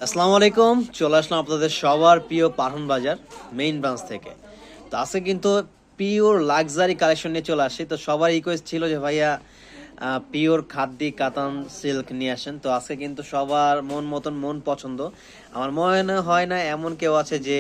আসসালামু আলাইকুম। চলে আসলাম আপনাদের সবার প্রিয় পাঠান বাজার মেইন ব্রাঞ্চ থেকে। তো আজকে কিন্তু পিওর লাক্সারি কালেকশন নিয়ে চলে আসি। তো সবার রিকোয়েস্ট ছিল যে ভাইয়া পিওর খাদ্দি কাতান সিল্ক নিয়ে আসেন। তো আজকে কিন্তু সবার মন মতন মন পছন্দ। আমার মনে হয় না এমন কেউ আছে যে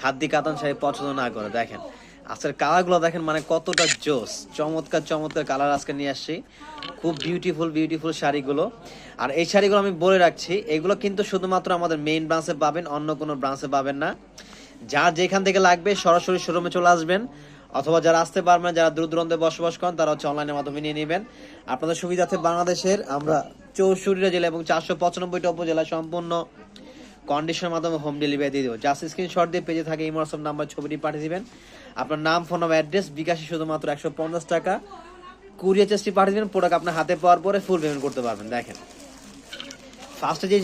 খাদ্দি কাতান শাড়ি পছন্দ না করে। দেখেন আজকের কালারগুলো দেখেন, মানে কতটা জোস, চমৎকার চমৎকার কালার আজকে নিয়ে আসছি। খুব বিউটিফুল বিউটিফুল শাড়িগুলো। আর এই শাড়িগুলো আমি বলে রাখছি, এগুলো কিন্তু শুধুমাত্র আমাদের মেইন ব্রাঞ্চে পাবেন, অন্য কোনো ব্রাঞ্চে পাবেন না। যা যেখান থেকে লাগবে সরাসরি শোরুমে চলে আসবেন, অথবা যারা আসতে পারবেন, যারা দূর দূরান্তে বসবাস করেন, তারা হচ্ছে অনলাইনের মাধ্যমে নিয়ে নেবেন। আপনাদের সুবিধার্থে বাংলাদেশের আমরা 64টা জেলা এবং 495টা উপজেলায় সম্পূর্ণ কন্ডিশনের মাধ্যমে হোম ডেলিভারি দিয়ে দেবো। জাস্ট স্ক্রিনশট দিয়ে পেজে থাকে এই হোয়াটসঅ্যাপ নাম্বার ছবিটি পাঠিয়ে দিবেন। আপনার নাম, ফোন নাম্বার, অ্যাড্রেস, বিকাশে শুধুমাত্র 150 টাকা কুরিয়ার চার্জটি পাঠিয়ে দিবেন। প্রোডাক্ট আপনার হাতে পাওয়ার পরে ফুল পেমেন্ট করতে পারবেন। দেখেন ফার্স্টে যে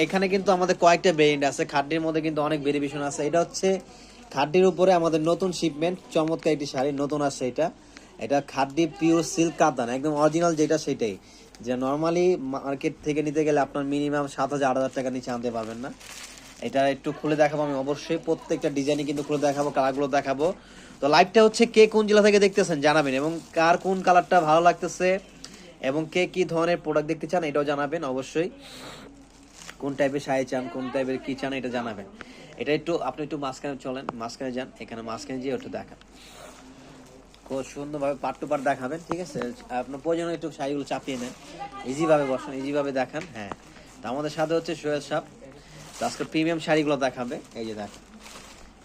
এখানে কিন্তু আমাদের কয়েকটা ভেরিয়েন্ট আছে, খাড্ডির মধ্যে কিন্তু অনেক ভেরিয়েশন আছে। এটা হচ্ছে খাড্ডির উপরে আমাদের নতুন শিপমেন্ট, চমৎকার একটি শাড়ি নতুন আসছে। এটা খাড্ডি পিওর সিল্ক কাতান, একদম অরিজিনাল যেটা সেটাই। যে নর্মালি মার্কেট থেকে নিতে গেলে আপনার মিনিমাম 7,000-8,000 টাকা নিচে আনতে পারবেন না। এটা একটু খুলে দেখাবো আমি অবশ্যই, প্রত্যেকটা ডিজাইনই কিন্তু খুলে দেখাবো, কালারগুলো দেখাবো। তো লাইভটা হচ্ছে কে কোন জেলা থেকে দেখতেছেন জানাবেন, এবং কার কোন কালারটা ভালো লাগতেছে এবং কে কি ধরনের প্রোডাক্ট দেখতে চান এটাও জানাবেন অবশ্যই। কোন টাইপের শাড়ি চান, কোন টাইপের কি চান এটা জানাবেন। এটা একটু আপনি একটু মাঝখানে চলেন, মাঝখানে যান, এখানে মাঝখানে যেয়ে একটু দেখান, খুব সুন্দরভাবে পার্ট টু পার্ট দেখাবেন, ঠিক আছে? আপনার প্রয়োজন একটু শাড়িগুলো চাপিয়ে নেন, ইজিভাবে বসেন, ইজিভাবে দেখান। হ্যাঁ, তো আমাদের সাথে হচ্ছে সোহেল সাহেব, তো আজকে প্রিমিয়াম শাড়িগুলো দেখাবে। এই যে দেখেন,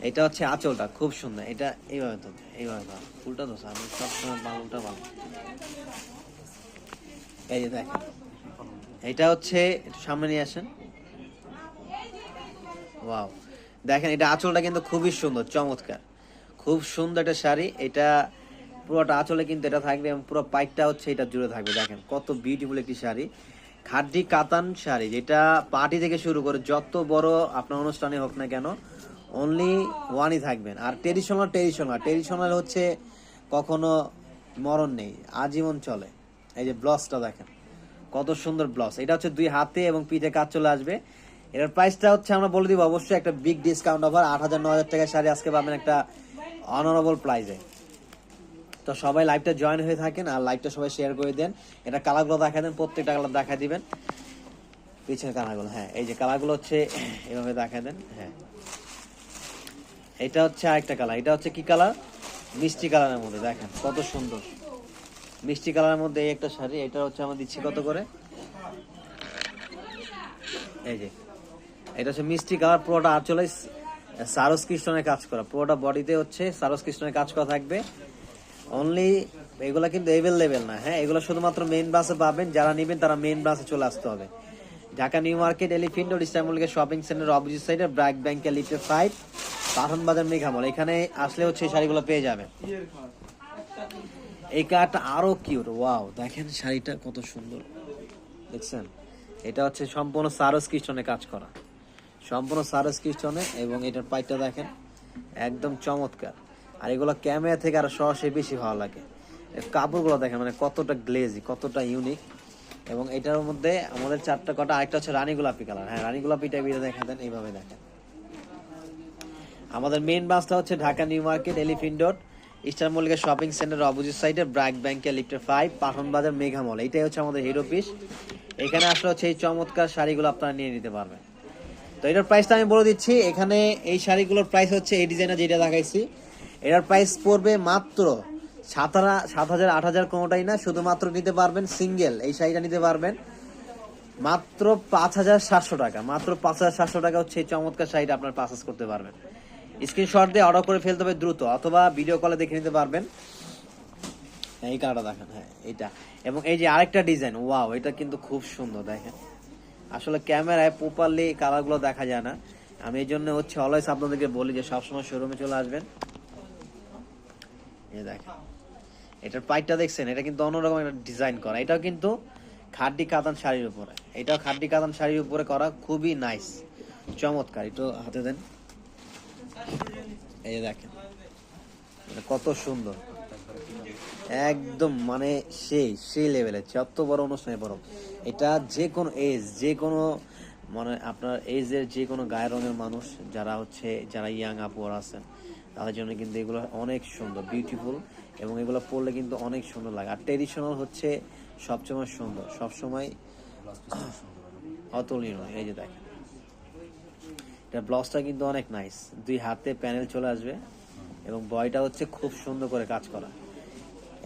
এটা হচ্ছে আঁচলটা খুব সুন্দর। এটা এইভাবে তো, এইভাবে তো উল্টা তো, আমি সবসময় উল্টা পাবো। এই যে দেখেন, এটা হচ্ছে একটু সামনে নিয়ে আসেন। ওয়াও, দেখেন এটা আঁচলটা কিন্তু খুবই সুন্দর, চমৎকার, খুব সুন্দর একটা শাড়ি। এটা পুরোটা আঁচলে কিন্তু এটা থাকবে এবং পুরো পাইটটা হচ্ছে এটা জুড়ে থাকবে। দেখেন কত বিউটিফুল একটি শাড়ি, খাড্ডি কাতান শাড়ি, যেটা পার্টি থেকে শুরু করে যত বড় আপনার অনুষ্ঠানে হোক না কেন অনলি ওয়ানই থাকবেন। আর ট্রেডিশনাল ট্রেডিশনাল ট্রেডিশনাল হচ্ছে কখনো মরণ নেই, আজীবন চলে। এই যে ব্লাউজটা দেখেন কত সুন্দর ব্লাউজ, এটা হচ্ছে 2 হাতে এবং পিঠে কাজ চলে আসবে। এটার প্রাইসটা হচ্ছে আমরা বলে দিব অবশ্যই একটা বিগ ডিসকাউন্ট অফার, 8,000-9,000 টাকার শাড়ি আজকে পাবেন একটা অনারেবল প্রাইসে। তো সবাই লাইভটা জয়েন হয়ে থাকেন আর লাইভটা সবাই শেয়ার করে দেন। এটা কালারগুলো দেখা দেন, প্রত্যেকটা কালার দেখা দিবেন, পিছনের কালারগুলো। হ্যাঁ, এই যে কালারগুলো হচ্ছে এভাবে দেখা দেন। হ্যাঁ, এটা হচ্ছে আরেকটা কালার, এটা হচ্ছে কি কালার, মিষ্টি কালারের মধ্যে। দেখেন কত সুন্দর মিষ্টি কালারের মধ্যে এই একটা শাড়ি। এটা হচ্ছে আমরা দিচ্ছি কত করে, এই যে এটা হচ্ছে মিষ্টি কালার, পুরোটা আঁচলে সারস কৃষ্ণের কাজ করা, পুরোটা বডিতে হচ্ছে সারস কৃষ্ণের কাজ করা থাকবে। অনলি এগুলা কিন্তু অ্যাভেলেবেল না, হ্যাঁ, এগুলো শুধুমাত্র মেইন ব্রাঞ্চে পাবেন। যারা নেবেন তারা মেইন ব্রাঞ্চে চলে আসতে হবে। Dhaka New Market, Elephant Road, Istanbul Shopping Centre opposite সাইডে, ব্র্যাক ব্যাংকের লিফটে 5, পাঠান বাজার মেঘামল। এখানে আসলে হচ্ছে এই শাড়িগুলো পেয়ে যাবেন। এই কালারটা আরো কিউট, ওয়াও, দেখেন শাড়িটা কত সুন্দর, দেখছেন? এটা হচ্ছে সম্পূর্ণ সারস কৃষ্ণে কাজ করা, সম্পূর্ণ সারস কৃষ্ণে, এবং এটার পাইটটা দেখেন একদম চমৎকার। আর এগুলো ক্যামেরা থেকে আরো সরাসরি বেশি ভালো লাগে। কাপড়গুলো দেখেন মানে কতটা গ্লেজি, কতটা ইউনিক। এবং এটার মধ্যে আমাদের 4টা কটা, আরেকটা হচ্ছে রানী গোলাপি কালার। হ্যাঁ, রানী গোলাপিটা বিয়ে দেখা দেন, এইভাবে দেখেন। আমাদের মেইন বাসটা হচ্ছে Dhaka New Market, Elephant road, eastern Mallika shopping Centre opposite সাইডে, ব্র্যাক ব্যাংকের লিফটে 5, পাঠান বাজার মেঘামল। এটাই হচ্ছে আমাদের হিরো পিস। এখানে আসলে হচ্ছে এই চমৎকার শাড়িগুলো আপনারা নিয়ে নিতে পারবেন। তো এটার প্রাইসটা আমি বলে দিচ্ছি। এখানে এই শাড়িগুলোর প্রাইস হচ্ছে, এই ডিজাইনার যেটা দেখাইছি এটার প্রাইস পড়বে মাত্র 7,000 8,000 কোনোটাই না, শুধুমাত্র নিতে পারবেন সিঙ্গেল এই শাড়িটা নিতে পারবেন মাত্র 5,700 টাকা। মাত্র 5,700 টাকা হচ্ছে এই চমৎকার শাড়িটা আপনার পারচেজ করতে পারবেন। স্ক্রিনশট দিয়ে অর্ডার করে ফেলতে হবে দ্রুত, অথবা ভিডিও কলে দেখে নিতে পারবেন। এই কালারটা দেখেন, হ্যাঁ এইটা। এবং এই যে আরেকটা ডিজাইন, ওয়াও, এটা কিন্তু খুব সুন্দর। দেখেন আসলে ক্যামেরায় প্রপারলি কালারগুলো দেখা যায় না, আমি এই জন্য হচ্ছে অলওয়েজ আপনাদেরকে বলি যে সবসময় শোরুমে চলে আসবেন। এই দেখেন এটার পাইটটা দেখছেন, এটা কিন্তু অন্যরকম একটা ডিজাইন করা। এটাও কিন্তু খাড্ডি কাতান শাড়ির উপরে, এটাও খাড্ডি কাতান শাড়ির উপরে করা, খুবই নাইস, চমৎকার। একটু হাতে দেন, এই দেখেন কত সুন্দর, একদম মানে সেই লেভেলের, যত বড় অনুষ্ঠানে বড়। এটা যে কোনো এজ, যে কোনো মানে আপনার এইজের যে কোনো গায়ের রঙের মানুষ যারা হচ্ছে যারা ইয়াং আপুর আছেন তাদের জন্য কিন্তু এগুলো অনেক সুন্দর বিউটিফুল, এবং এগুলো পরলে কিন্তু অনেক সুন্দর লাগে। আর ট্রেডিশনাল হচ্ছে সবসময় সুন্দর, সবসময় অতুলনীয়। এই যে দেখেন এটা ব্লাউজটা কিন্তু অনেক নাইস, 2 হাতে প্যানেল চলে আসবে এবং বয়টা হচ্ছে খুব সুন্দর করে কাজ করা।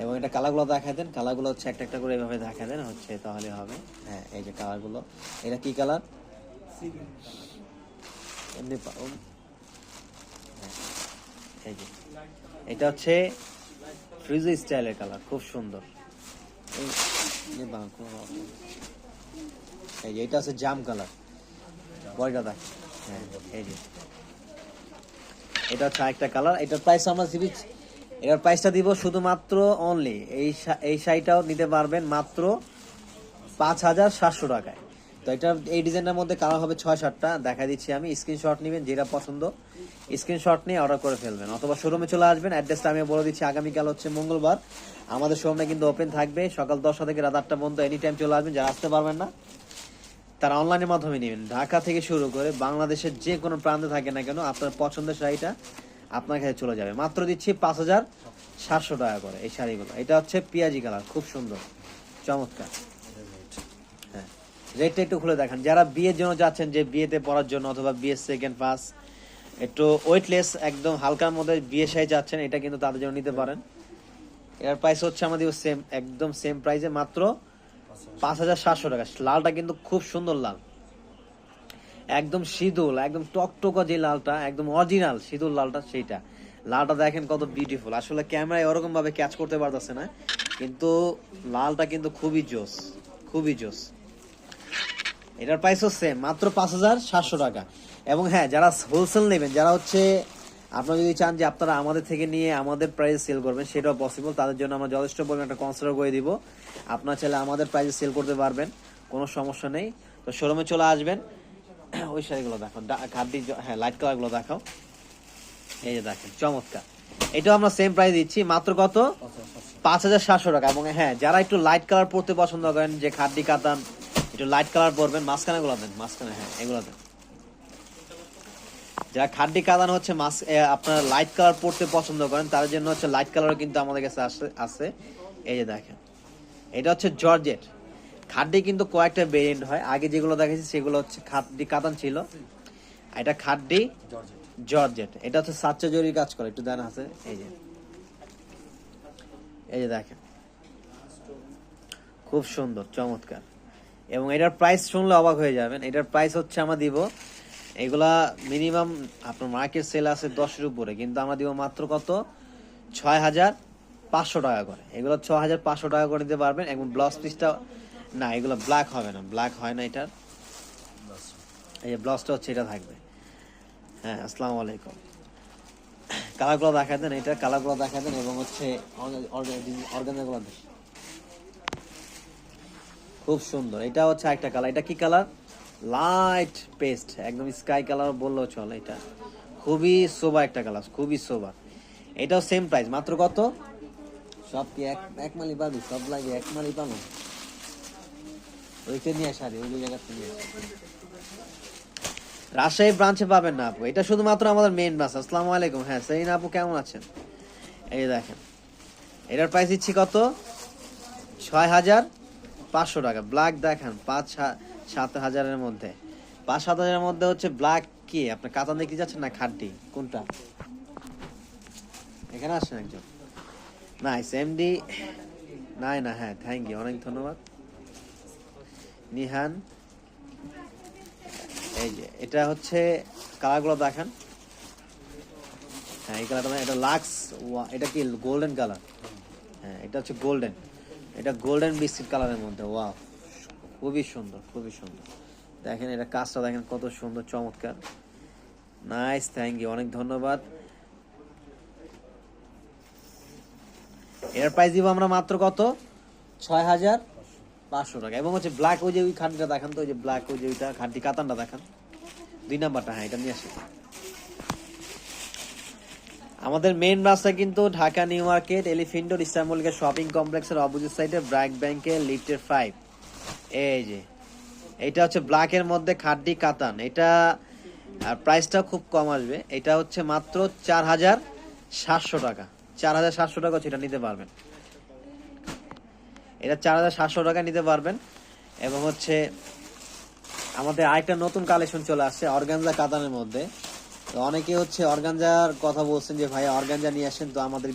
এবং এটা কালারগুলো দেখা দেন, কালারগুলো হচ্ছে একটা একটা করে এভাবে দেখা দেন হচ্ছে, তাহলে হবে। হ্যাঁ এই যে কালারগুলো, এটা কি কালার এমনি এই যে এটা হচ্ছে ফ্রিজি স্টাইলের কালার, খুব সুন্দর। এই যে এটা হচ্ছে জাম কালার, বয়টা দেখ। হ্যাঁ এই যে এটা হচ্ছে আরেকটা কালার। এটার প্রাইস আমরা দিবি, এটার প্রাইসটা দিব শুধুমাত্র অনলি এই শাড়িটাও নিতে পারবেন মাত্র 5,700 টাকায়। তো এটা এই ডিজাইনের মধ্যে কালার হবে 6-7টা, দেখা দিচ্ছি আমি। স্ক্রিনশট নেবেন, যেটা পছন্দ স্ক্রিনশট নিয়ে অর্ডার করে ফেলবেন, অথবা শোরুমে চলে আসবেন। অ্যাড্রেসটা আমি বলে দিচ্ছি, আগামীকাল হচ্ছে মঙ্গলবার, আমাদের শোরুমটা কিন্তু ওপেন থাকবে সকাল 10টা থেকে রাত 8টা পর্যন্ত। এনি টাইম চলে আসবেন। যারা আসতে পারবেন না তারা অনলাইনের মাধ্যমে নেবেন। ঢাকা থেকে শুরু করে বাংলাদেশের যে কোনো প্রান্তে থাকে না কেন, আপনার পছন্দের শাড়িটা আপনার কাছে চলে যাবে। মাত্র দিচ্ছি 5,700 টাকা করে এই শাড়িগুলো। এটা হচ্ছে পেঁয়াজি কালার, খুব সুন্দর চমৎকার। হ্যাঁ রেটটা একটু খুলে দেখেন। যারা বিয়ের জন্য যাচ্ছেন, যে বিয়েতে পরার জন্য অথবা বিয়ের সেকেন্ড ফার্স্ট একটু ওয়েটলেস একদম হালকার মধ্যে বিয়ে শাড়ি যাচ্ছেন, এটা কিন্তু তাদের জন্য নিতে পারেন। এর প্রাইস হচ্ছে আমাদের সেম, একদম সেম প্রাইসে মাত্র 5,700 টাকা। লালটা কিন্তু খুব সুন্দর লাল, একদম সিঁদুর, একদম টকটকা যে লালটা, একদম অরিজিনাল সিঁদুর লালটা, সেইটা লালটা দেখেন কত বিউটিফুল। আসলে ক্যামেরায় ওরকম ভাবে ক্যাচ করতে পারতেছে না, কিন্তু লালটা কিন্তু খুবই জোস, খুবই জোস। এটার প্রাইসও সেম, মাত্র 5,700 টাকা। এবং হ্যাঁ যারা হোলসেল নেবেন, যারা হচ্ছে আপনারা যদি চান যে আপনারা আমাদের থেকে নিয়ে আমাদের প্রাইসে সেল করবেন, সেটাও পসিবল। তাদের জন্য আমরা যথেষ্ট পরিমাণ একটা কনসিডার করে দিব। আপনারা চাইলে আমাদের প্রাইসে সেল করতে পারবেন, কোনো সমস্যা নেই। তো শোরুমে চলে আসবেন। ওই শাড়িগুলো দেখো, ঘাটটি, হ্যাঁ লাইট কালারগুলো দেখাও। এই যে দেখেন চমৎকার, এটাও আমরা সেম প্রাইস দিচ্ছি মাত্র কত, 5,700 টাকা। এবং হ্যাঁ যারা একটু লাইট কালার পরতে পছন্দ করেন, যে খাদ্যি কাতান একটু লাইট কালার পরবেন, মাঝখানে গুলো দেন, মাঝখানে, হ্যাঁ এগুলো দেন। যারা খাদ্যি কাতান হচ্ছে আপনারা লাইট কালার পরতে পছন্দ করেন, তার জন্য হচ্ছে লাইট কালারও কিন্তু আমাদের কাছে আছে। এই যে দেখেন এটা হচ্ছে জর্জেট খাদ্যি, কিন্তু কয়েকটা ভেরিয়েন্ট হয়। আগে যেগুলো দেখেছি সেগুলো হচ্ছে খাদ্যি কাতান ছিল, এটা খাদ্যি জর্জেট। এটা হচ্ছে সাচ্চা জরির কাজ করে, একটু দেন আছে। এই যে দেখেন খুব সুন্দর চমৎকার। এবং এটার প্রাইস শুনলে অবাক হয়ে যাবেন। এটার প্রাইস হচ্ছে আমরা দিব, এগুলা মিনিমাম আপনার মার্কেট সেল আছে 10-এর উপরে, কিন্তু আমরা দিব মাত্র কত, 6,500 টাকা করে। এগুলো 6,500 টাকা করে নিতে পারবেন। এবং ব্লাউজ পিসটা না, এগুলো ব্ল্যাক হবে না, ব্ল্যাক হয় না এটার। এই যে ব্লাউজটা হচ্ছে এটা থাকবে। হ্যাঁ আসসালামু আলাইকুম। কালারগুলো দেখা দেন, এটা কালারগুলো দেখা দেন। এবং হচ্ছে অর্গানজাগুলো দেন, খুব সুন্দর। এটা হচ্ছে একটা কালার, এটা কি কালার, লাইট পেস্ট, একদম স্কাই কালার বললেও চলে। এটা খুবই সোবার একটা কালার, খুবই সোবার। এটাও সেম প্রাইস, মাত্র কত, সব কি এক মালি পাবি, সব লাগে এক মালি পাবো। ওইটা নিয়ে শাড়ি ওই জায়গাতে নিয়ে রাজশাহী ব্রাঞ্চে পাবেন না আপু, এটা শুধুমাত্র আমাদের মেইন ব্রাঞ্চ। আসসালামু আলাইকুম। হ্যাঁ সেইনা আপু কেমন আছেন? এই দেখেন এটার প্রাইস দিচ্ছি কত, 6,500 টাকা। ব্ল্যাক দেখেন 5-7 হাজারের মধ্যে, 5-7 হাজারের মধ্যে হচ্ছে ব্ল্যাক। কি আপনি কাতান দেখতে যাচ্ছেন না খাড্ডি, কোনটা? এখানে আসেন একজন। নাইস এমডি নাই না, হ্যাঁ থ্যাংক ইউ, অনেক ধন্যবাদ নিহান। এই যে এটা হচ্ছে কালারগুলো দেখেন। হ্যাঁ এই কালারটা, এটা লাক্স, এটা কি গোল্ডেন কালার? হ্যাঁ এটা হচ্ছে গোল্ডেন, এটা গোল্ডেন বিস্কিট কালারের মধ্যে। ওয়াও খুবই সুন্দর, খুবই সুন্দর। দেখেন এটা কাজটা দেখেন কত সুন্দর চমৎকার। নাইস থ্যাংক ইউ, অনেক ধন্যবাদ। এর প্রাইস দিব আমরা মাত্র কত, 6,500 টাকা। এবং হচ্ছে ব্ল্যাক, ওই যে ওই খাড্ডিটা দেখান তো, ওই যে ব্ল্যাক, ওই যে ওইটা খাড্ডি কাতানটা দেখান, 2 নাম্বারটা। হ্যাঁ এটা নিয়ে আসি। আমাদের মেইন রাস্তা কিন্তু Dhaka New Market, Elephant Road, Istanbul shopping কমপ্লেক্সের অপোজিট সাইডে, ব্র্যাক ব্যাংকের লিফটের 5। এই যে এটা হচ্ছে ব্ল্যাকের মধ্যে খাড্ডি কাতান, এটা প্রাইসটা খুব কম আসবে, এটা হচ্ছে মাত্র 4700 টাকা। 4700 টাকা হচ্ছে, এটা নিতে পারবেন, এটা 4700 টাকা নিতে পারবেন। এবং হচ্ছে আমাদের আরেকটা নতুন কালেকশন চলে আসছে অর্গানজা কাতানের মধ্যে। তো অনেকে হচ্ছে অর্গানজার কথা বলছেন যে ভাই অর্গানজা নিয়ে আসেন, তো আমাদের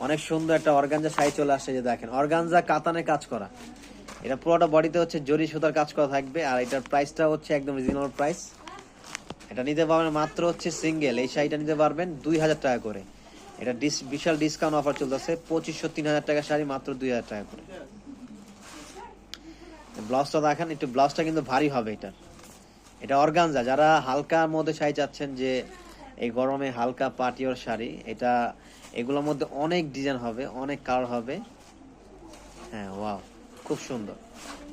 অনেক সুন্দর একটা অর্গানজা শাড়ি চলে আসছে, যে দেখেন অর্গানজা কাতানে কাজ করা, এটা পুরোটা বডিতে হচ্ছে জরি সুতার কাজ করা থাকবে। আর এটার প্রাইসটা হচ্ছে একদম রিজনেবল প্রাইস, এটা নিতে পারবেন মাত্র হচ্ছে সিঙ্গেল এই শাড়িটা নিতে পারবেন 2000 টাকা করে। এটা বিশাল ডিসকাউন্ট অফার চলতেছে, 2500 3000 টাকা শাড়ি মাত্র 2000 টাকা করে। ব্লাউজটা দেখেন, একটু ব্লাউজটা কিন্তু ভারী হবে এটার। এটা অর্গানজা, যারা হালকার মধ্যে শাড়ি চাচ্ছেন যে এই গরমে হালকা পার্টিওর শাড়ি, এটা এগুলোর মধ্যে অনেক ডিজাইন হবে, অনেক কালার হবে। হ্যাঁ ওয়াও, খুব সুন্দর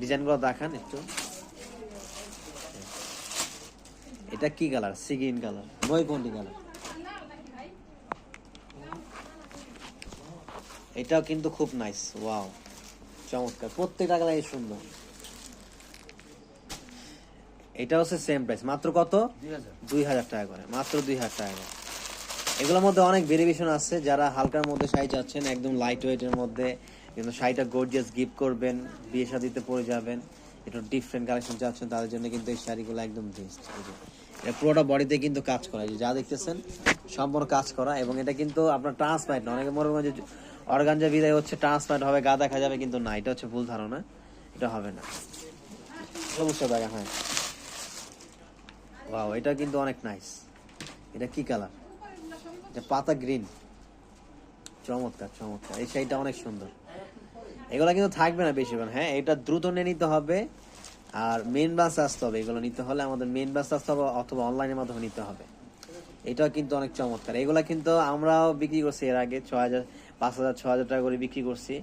ডিজাইনগুলো দেখান একটু। এটা কি কালার? সি গ্রিন কালার, নয়পন্থী কালার। এটাও কিন্তু খুব নাইস, ওয়াও চমৎকার, প্রত্যেকটা কালারই সুন্দর। এটা হচ্ছে সেম প্রাইস, মাত্র কত? 2000 টাকা করে, মাত্র 2000 টাকা করে। এগুলোর মধ্যে অনেক ভেরিয়েশন আছে, যারা হালকার মধ্যে শাড়ি চাচ্ছেন একদম লাইট ওয়েটের মধ্যে, কিন্তু শাড়িটা গর্জিয়াস গিফট করবেন, বিয়ে শাদিতে পরে যাবেন, একটু ডিফারেন্ট কালেকশন চাচ্ছেন, তাদের জন্য কিন্তু এই শাড়িগুলো একদম বেস্ট। এটা পুরোটা বডিতে কিন্তু কাজ করা, যা দেখতেছেন সম্পূর্ণ কাজ করা। এবং এটা কিন্তু আপনার ট্রান্সপারেন্ট না, অনেকে মনে করেন যে অর্গানজা বিদায় হচ্ছে ট্রান্সপারেন্ট হবে, গা দেখা যাবে, কিন্তু না, এটা হচ্ছে ভুল ধারণা, এটা হবে না। সমস্যা দেখা, হ্যাঁ ওয়াও, এটা কিন্তু অনেক নাইস। এটা কি কালার? এটা পাতা গ্রিন, চমৎকার চমৎকার, এই শাড়িটা অনেক সুন্দর। এগুলো কিন্তু থাকবে না বেশিক্ষণ, হ্যাঁ এটা দ্রুত নিয়ে নিতে হবে। আর মেন ব্রাঞ্চ আসতে হবে, এগুলো নিতে হলে আমাদের মেন ব্রাঞ্চ আসতে হবে, অথবা অনলাইনের মাধ্যমে নিতে হবে। এটাও কিন্তু অনেক চমৎকার। এগুলা কিন্তু আমরাও বিক্রি করছি এর আগে 6000 5000 6000 টাকা করে বিক্রি করছি।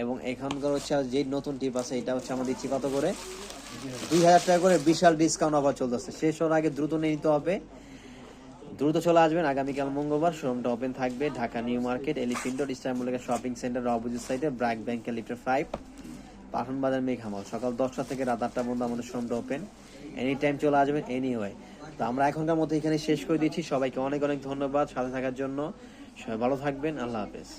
এবং এখনকার হচ্ছে যে নতুন টিপ আছে, এটা হচ্ছে আমরা দিচ্ছি কত করে? 2000 টাকা করে, বিশাল ডিসকাউন্ট অফার চলতেছে। শেষ হওয়ার আগে দ্রুত নিয়ে নিতে হবে, দ্রুত চলে আসবেন। আগামীকাল মঙ্গলবার শোরুমটা ওপেন থাকবে, Dhaka New Market, Elephant Road, Istanbul Shopping Centre, opposite সাইডে, ব্র্যাক ব্যাংকের লিফটে 5, পাঠান বাজার, মেঘামল। সকাল 10টা থেকে রাত 8টা পর্যন্ত আমাদের শোরুমটা ওপেন, এনি টাইম চলে আসবেন, এনিওয়ে। তো আমরা এখনকার মতো এখানে শেষ করে দিচ্ছি। সবাইকে অনেক অনেক ধন্যবাদ সাথে থাকার জন্য। সবাই ভালো থাকবেন, আল্লাহ হাফেজ।